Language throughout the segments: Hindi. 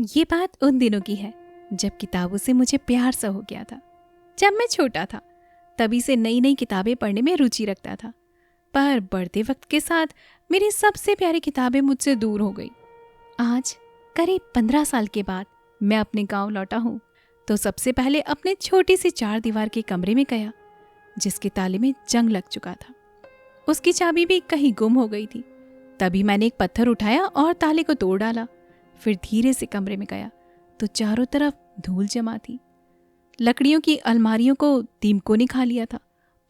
ये बात उन दिनों की है जब किताबों से मुझे प्यार सा हो गया था। जब मैं छोटा था तभी से नई नई किताबें पढ़ने में रुचि रखता था, पर बढ़ते वक्त के साथ मेरी सबसे प्यारी किताबें मुझसे दूर हो गई। आज करीब 15 साल के बाद मैं अपने गांव लौटा हूँ तो सबसे पहले अपने छोटी सी 4 दीवार के कमरे में गया जिसके ताले में जंग लग चुका था। उसकी चाबी भी कहीं गुम हो गई थी। तभी मैंने एक पत्थर उठाया और ताले को तोड़ डाला। फिर धीरे से कमरे में गया तो चारों तरफ धूल जमा थी। लकड़ियों की अलमारियों को दीमकों ने खा लिया था।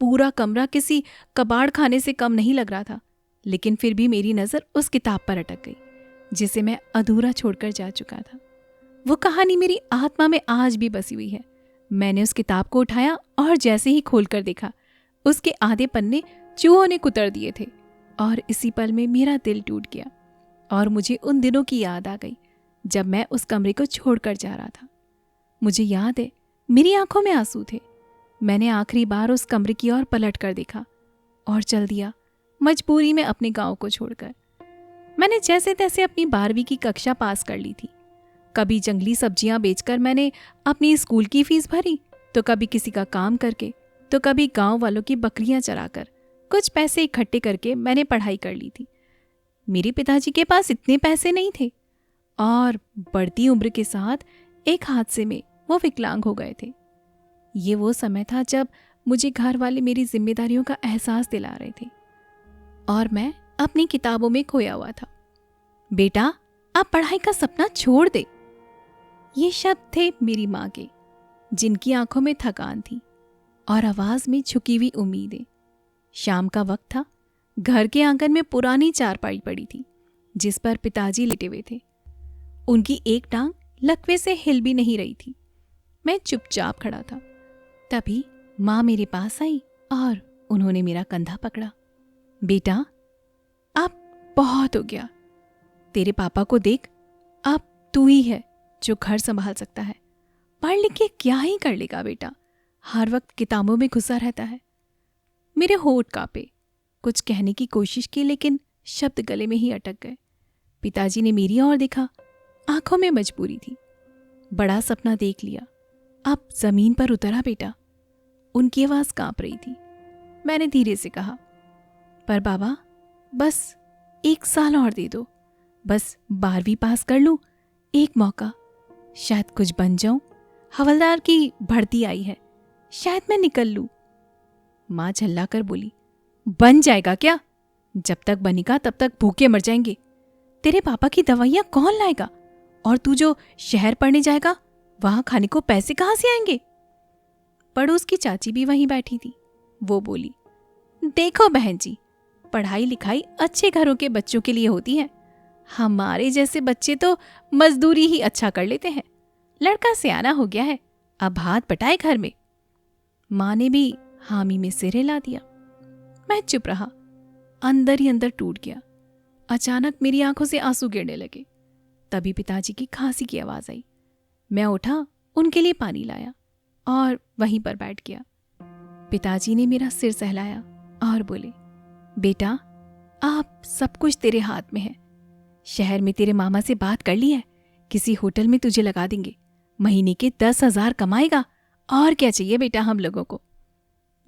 पूरा कमरा किसी कबाड़ खाने से कम नहीं लग रहा था, लेकिन फिर भी मेरी नज़र उस किताब पर अटक गई जिसे मैं अधूरा छोड़कर जा चुका था। वो कहानी मेरी आत्मा में आज भी बसी हुई है। मैंने उस किताब को उठाया और जैसे ही खोलकर देखा, उसके आधे पन्ने चूहों ने कुतर दिए थे और इसी पल में मेरा दिल टूट गया और मुझे उन दिनों की याद आ गई जब मैं उस कमरे को छोड़कर जा रहा था। मुझे याद है, मेरी आंखों में आंसू थे। मैंने आखिरी बार उस कमरे की ओर पलट कर देखा और चल दिया, मजबूरी में अपने गांव को छोड़कर। मैंने जैसे तैसे अपनी 12वीं की कक्षा पास कर ली थी। कभी जंगली सब्जियां बेचकर मैंने अपनी स्कूल की फीस भरी, तो कभी किसी का काम करके, तो कभी गांव वालों की बकरियां चराकर कुछ पैसे इकट्ठे करके मैंने पढ़ाई कर ली थी। मेरे पिताजी के पास इतने पैसे नहीं थे और बढ़ती उम्र के साथ एक हादसे में वो विकलांग हो गए थे। ये वो समय था जब मुझे घर वाले मेरी जिम्मेदारियों का एहसास दिला रहे थे और मैं अपनी किताबों में खोया हुआ था। बेटा, अब पढ़ाई का सपना छोड़ दे। ये शब्द थे मेरी माँ के, जिनकी आंखों में थकान थी और आवाज में झुकी हुई उम्मीदें। शाम का वक्त था। घर के आंगन में पुरानी चारपाई पड़ी थी जिस पर पिताजी लेटे हुए थे। उनकी एक टांग लकवे से हिल भी नहीं रही थी। मैं चुपचाप खड़ा था। तभी माँ मेरे पास आई और उन्होंने मेरा कंधा पकड़ा। बेटा, अब बहुत हो गया। तेरे पापा को देख, अब तू ही है जो घर संभाल सकता है। पढ़ लिख के क्या ही कर लेगा बेटा, हर वक्त किताबों में घुसा रहता है। मेरे होठ कांपे। कुछ कहने की कोशिश की लेकिन शब्द गले में ही अटक गए। पिताजी ने मेरी ओर देखा। आंखों में मजबूरी थी। बड़ा सपना देख लिया, अब जमीन पर उतरा बेटा। उनकी आवाज कांप रही थी। मैंने धीरे से कहा, पर बाबा, बस 1 साल और दे दो। बस 12वीं पास कर लूं, एक मौका, शायद कुछ बन जाऊं। हवलदार की भर्ती आई है, शायद मैं निकल लूं। माँ झल्लाकर बोली, बन जाएगा क्या? जब तक बनेगा तब तक भूखे मर जाएंगे। तेरे पापा की दवाइयां कौन लाएगा? और तू जो शहर पढ़ने जाएगा, वहां खाने को पैसे कहाँ से आएंगे? पड़ोस की चाची भी वहीं बैठी थी। वो बोली, देखो बहन जी, पढ़ाई लिखाई अच्छे घरों के बच्चों के लिए होती है। हमारे जैसे बच्चे तो मजदूरी ही अच्छा कर लेते हैं। लड़का सियाना हो गया है, अब हाथ बटाए घर में। माँ ने भी हामी में सिर हिला दिया। मैं चुप रहा, अंदर ही अंदर टूट गया। अचानक मेरी आंखों से आंसू गिरने लगे। तभी पिताजी की खांसी की आवाज आई। मैं उठा, उनके लिए पानी लाया और वहीं पर बैठ गया। पिताजी ने मेरा सिर सहलाया और बोले, बेटा, आप सब कुछ तेरे हाथ में है। शहर में तेरे मामा से बात कर ली है, किसी होटल में तुझे लगा देंगे। महीने के 10,000 कमाएगा, और क्या चाहिए बेटा हम लोगों को।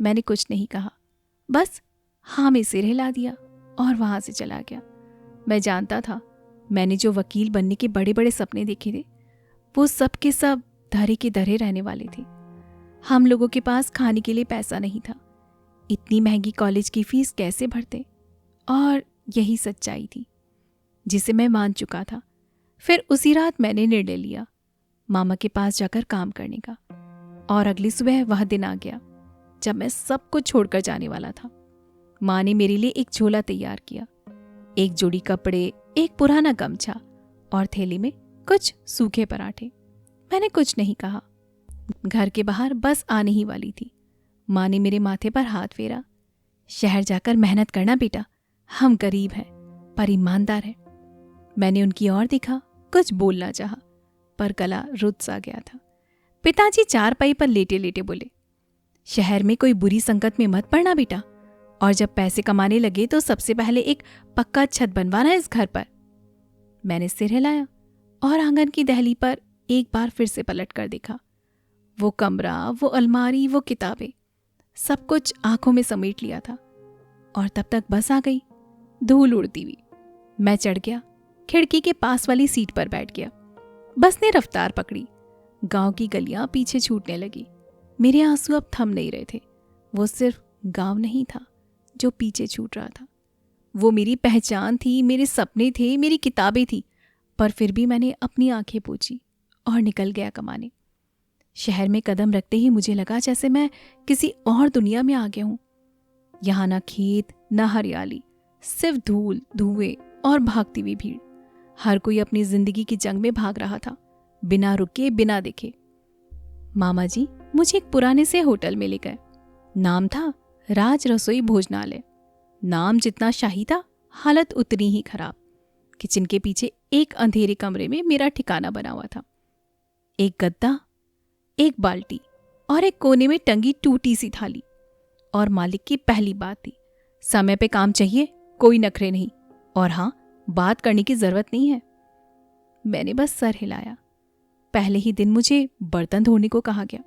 मैंने कुछ नहीं कहा, बस हाँ में सिर हिला दिया और वहां से चला गया। मैं जानता था, मैंने जो वकील बनने के बड़े बड़े सपने देखे थे, वो सब के सब धरे के धरे रहने वाले थे। हम लोगों के पास खाने के लिए पैसा नहीं था। इतनी महंगी कॉलेज की फीस कैसे भरते? और यही सच्चाई थी जिसे मैं मान चुका था। फिर उसी रात मैंने निर्णय लिया मामा के पास जाकर काम करने का। और अगली सुबह वह दिन आ गया जब मैं सब कुछ छोड़कर जाने वाला था। माँ ने मेरे लिए एक झोला तैयार किया, एक जोड़ी कपड़े, एक पुराना गमछा और थैली में कुछ सूखे पराठे। मैंने कुछ नहीं कहा। घर के बाहर बस आने ही वाली थी। माँ ने मेरे माथे पर हाथ फेरा। शहर जाकर मेहनत करना बेटा, हम गरीब हैं पर ईमानदार हैं। मैंने उनकी ओर देखा, कुछ बोलना चाहा, पर गला रुत सा गया था। पिताजी चारपाई पर लेटे लेटे बोले, शहर में कोई बुरी संकट में मत पड़ना बेटा, और जब पैसे कमाने लगे तो सबसे पहले एक पक्का छत बनवाना इस घर पर। मैंने सिर हिलाया और आंगन की दहली पर एक बार फिर से पलट कर देखा। वो कमरा, वो अलमारी, वो किताबें, सब कुछ आंखों में समेट लिया था। और तब तक बस आ गई, धूल उड़ती हुई। मैं चढ़ गया, खिड़की के पास वाली सीट पर बैठ गया। बस ने रफ्तार पकड़ी, गांव की गलियां पीछे छूटने लगी। मेरे आंसू अब थम नहीं रहे थे। वो सिर्फ गांव नहीं था जो पीछे छूट रहा था, वो मेरी पहचान थी, मेरे सपने थे, मेरी किताबें थी। पर फिर भी मैंने अपनी आंखें पोंछी और निकल गया कमाने। शहर में कदम रखते ही मुझे लगा जैसे मैं किसी और दुनिया में आ गया हूं। यहाँ ना खेत, ना हरियाली, सिर्फ धूल, धुएं और भागती हुई भीड़। हर कोई अपनी जिंदगी की जंग में भाग रहा था, बिना रुके, बिना देखे। मामा जी मुझे एक पुराने से होटल में ले गए। नाम था राज रसोई भोजनालय। नाम जितना शाही था, हालत उतनी ही खराब। किचन के पीछे एक अंधेरे कमरे में मेरा ठिकाना बना हुआ था। एक गद्दा, एक बाल्टी और एक कोने में टंगी टूटी सी थाली। और मालिक की पहली बात थी, समय पे काम चाहिए, कोई नखरे नहीं, और हाँ, बात करने की जरूरत नहीं है। मैंने बस सर हिलाया। पहले ही दिन मुझे बर्तन धोने को कहा गया।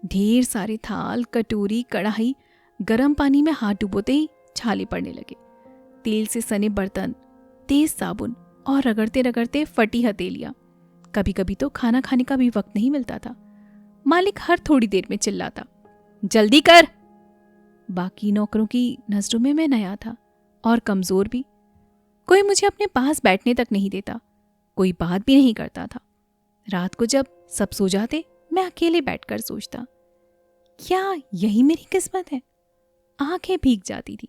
ढेर सारे थाल, कटोरी, कढ़ाई, गर्म पानी में हाथ डुबोते ही छाले पड़ने लगे। तेल से सने बर्तन, तेज साबुन और रगड़ते रगड़ते फटी हथेलियां। कभी कभी तो खाना खाने का भी वक्त नहीं मिलता था। मालिक हर थोड़ी देर में चिल्लाता, जल्दी कर। बाकी नौकरों की नजरों में मैं नया था और कमजोर भी। कोई मुझे अपने पास बैठने तक नहीं देता, कोई बात भी नहीं करता था। रात को जब सब सो जाते, मैं अकेले बैठकर सोचता, क्या यही मेरी किस्मत है? आंखें भीग जाती थी।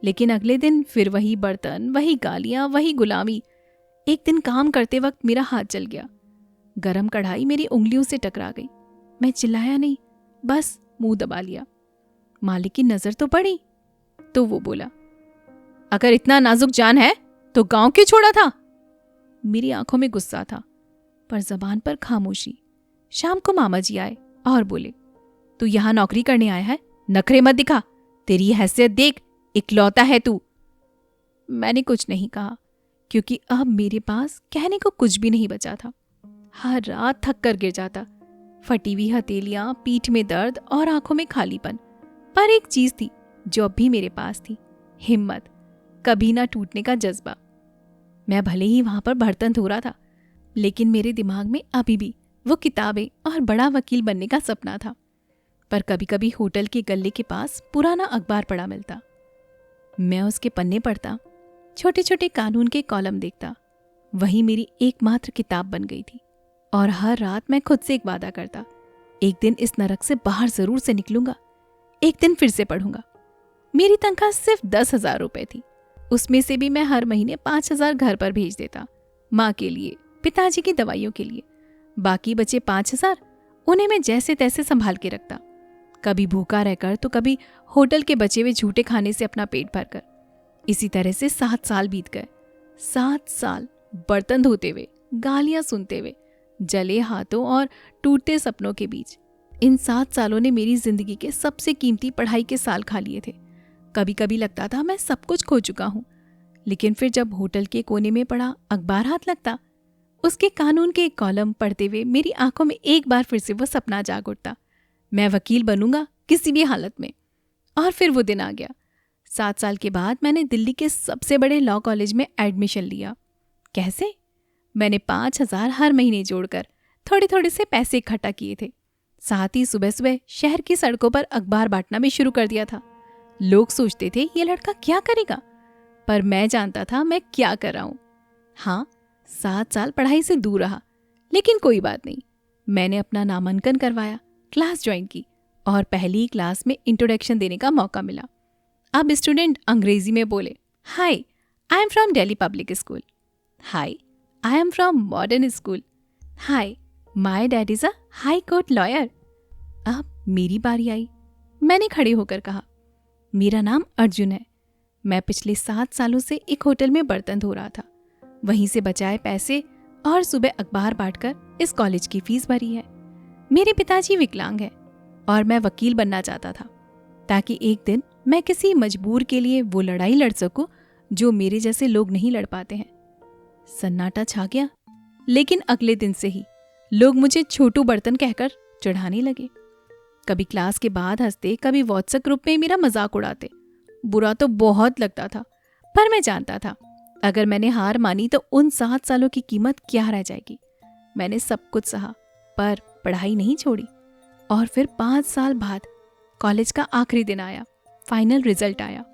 लेकिन अगले दिन फिर वही बर्तन, वही गालियां, वही गुलामी। एक दिन काम करते वक्त मेरा हाथ जल गया। गरम कढ़ाई मेरी उंगलियों से टकरा गई। मैं चिल्लाया नहीं, बस मुंह दबा लिया। मालिक की नजर तो पड़ी, तो वो बोला, अगर इतना नाजुक जान है तो गांव क्यों छोड़ा था? मेरी आंखों में गुस्सा था, पर जबान पर खामोशी। शाम को मामा जी आए और बोले, तू यहां नौकरी करने आया है, नखरे मत दिखा, तेरी हैसियत देख, इकलौता है तू। मैंने कुछ नहीं कहा, क्योंकि अब मेरे पास कहने को कुछ भी नहीं बचा था। हर रात थक कर गिर जाता, फटी हुई हथेलियां, पीठ में दर्द और आंखों में खालीपन। पर एक चीज थी जो अब भी मेरे पास थी, हिम्मत, कभी ना टूटने का जज्बा। मैं भले ही वहां पर बर्तन धो रहा था, लेकिन मेरे दिमाग में अभी भी वो किताबें और बड़ा वकील बनने का सपना था। पर कभी कभी होटल के गल्ले के पास पुराना अखबार पड़ा मिलता। मैं उसके पन्ने पढ़ता, छोटे छोटे कानून के कॉलम देखता। वही मेरी एकमात्र किताब बन गई थी। और हर रात मैं खुद से एक वादा करता, एक दिन इस नरक से बाहर जरूर से निकलूंगा, एक दिन फिर से पढ़ूंगा। मेरी तनख्वाह सिर्फ 10,000 रुपए थी। उसमें से भी मैं हर महीने 5,000 घर पर भेज देता, माँ के लिए, पिताजी की दवाइयों के लिए। बाकी बचे 5,000 उन्हें मैं जैसे तैसे संभाल के रखता, कभी भूखा रहकर तो कभी होटल के बचे हुए झूठे खाने से अपना पेट भरकर। इसी तरह से 7 साल बीत गए। 7 साल बर्तन धोते हुए, गालियां सुनते हुए, जले हाथों और टूटते सपनों के बीच। इन 7 सालों ने मेरी जिंदगी के सबसे कीमती पढ़ाई के साल खा लिए थे। कभी कभी लगता था मैं सब कुछ खो चुका हूं, लेकिन फिर जब होटल के कोने में पड़ा अखबार हाथ लगता, उसके कानून के एक कॉलम पढ़ते हुए मेरी आंखों में एक बार फिर से वो सपना जाग उठता, मैं वकील बनूंगा किसी भी हालत में। और फिर वो दिन आ गया। 7 साल के बाद मैंने दिल्ली के सबसे बड़े लॉ कॉलेज में एडमिशन लिया। कैसे? मैंने 5,000 हर महीने जोड़कर थोड़े थोड़े से पैसे इकट्ठा किए थे। साथ ही सुबह सुबह शहर की सड़कों पर अखबार बांटना भी शुरू कर दिया था। लोग सोचते थे ये लड़का क्या करेगा, पर मैं जानता था मैं क्या कर रहा हूं। हाँ, 7 साल पढ़ाई से दूर रहा, लेकिन कोई बात नहीं। मैंने अपना नामांकन करवाया, क्लास ज्वाइन की और पहली क्लास में इंट्रोडक्शन देने का मौका मिला। अब स्टूडेंट अंग्रेजी में बोले, hi, I am from Delhi public school. Hi, I am from modern school. Hi, my dad is a high court lawyer. अब मेरी बारी आई। मैंने खड़े होकर कहा, मेरा नाम अर्जुन है। मैं पिछले 7 सालों से एक होटल में बर्तन धो रहा था। वहीं से बचाए पैसे और सुबह अखबार बांटकर इस कॉलेज की फीस भरी है। मेरे पिताजी विकलांग हैं और मैं वकील बनना चाहता था, ताकि एक दिन मैं किसी मजबूर के लिए वो लड़ाई लड़ सकूं जो मेरे जैसे लोग नहीं लड़ पाते हैं। सन्नाटा छा गया, लेकिन अगले दिन से ही लोग मुझे छोटू बर्तन कहकर चढ़ाने लगे। कभी क्लास के बाद हंसते, कभी व्हाट्सएप ग्रुप में मेरा मजाक उड़ाते। बुरा तो बहुत लगता था, पर मैं जानता था अगर मैंने हार मानी तो उन 7 सालों की कीमत क्या रह जाएगी। मैंने सब कुछ सहा, पर पढ़ाई नहीं छोड़ी। और फिर 5 साल बाद कॉलेज का आखिरी दिन आया, फाइनल रिजल्ट आया।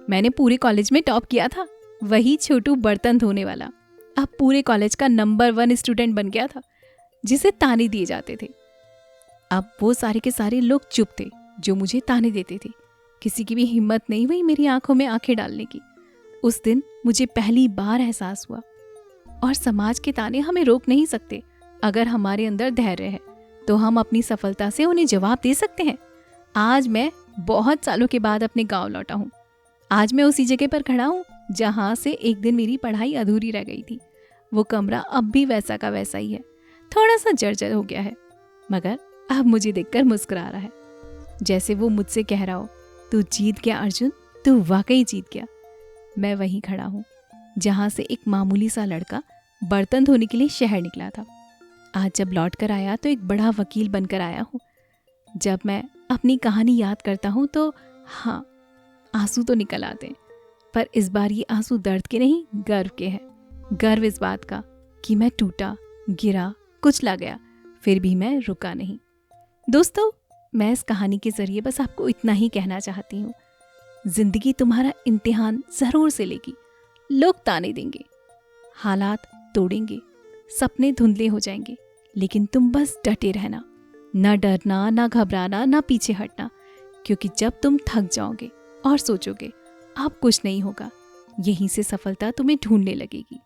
मैंने पूरे कॉलेज में टॉप किया था, वही छोटू बर्तन धोने वाला अब पूरे कॉलेज का नंबर 1 स्टूडेंट बन गया था, जिसे ताने दिए जाते थे। अब वो सारे के सारे लोग चुप थे जो मुझे ताने देते थे। किसी की भी हिम्मत नहीं हुई मेरी आंखों में आंखें डालने की। उस दिन मुझे पहली बार एहसास हुआ, और समाज के ताने हमें रोक नहीं सकते। अगर हमारे अंदर धैर्य है तो हम अपनी सफलता से उन्हें जवाब दे सकते हैं। आज मैं बहुत सालों के बाद अपने गांव लौटा हूँ। आज मैं उसी जगह पर खड़ा हूँ जहाँ से एक दिन मेरी पढ़ाई अधूरी रह गई थी। वो कमरा अब भी वैसा का वैसा ही है, थोड़ा सा जर्जर हो गया है, मगर अब मुझे देखकर मुस्कुरा रहा है, जैसे वो मुझसे कह रहा हो, तू जीत गया अर्जुन, तू वाकई जीत गया। मैं वहीं खड़ा हूँ जहाँ से एक मामूली सा लड़का बर्तन धोने के लिए शहर निकला था। आज जब लौट कर आया तो एक बड़ा वकील बनकर आया हूँ। जब मैं अपनी कहानी याद करता हूँ तो हाँ, आंसू तो निकल आते हैं, पर इस बार ये आंसू दर्द के नहीं, गर्व के हैं। गर्व इस बात का कि मैं टूटा, गिरा, कुचला गया, फिर भी मैं रुका नहीं। दोस्तों, मैं इस कहानी के जरिए बस आपको इतना ही कहना चाहती हूँ, जिंदगी तुम्हारा इम्तिहान जरूर से लेगी। लोग ताने देंगे, हालात तोड़ेंगे, सपने धुंधले हो जाएंगे, लेकिन तुम बस डटे रहना, ना डरना, ना घबराना, ना पीछे हटना, क्योंकि जब तुम थक जाओगे और सोचोगे अब कुछ नहीं होगा, यहीं से सफलता तुम्हें ढूंढने लगेगी।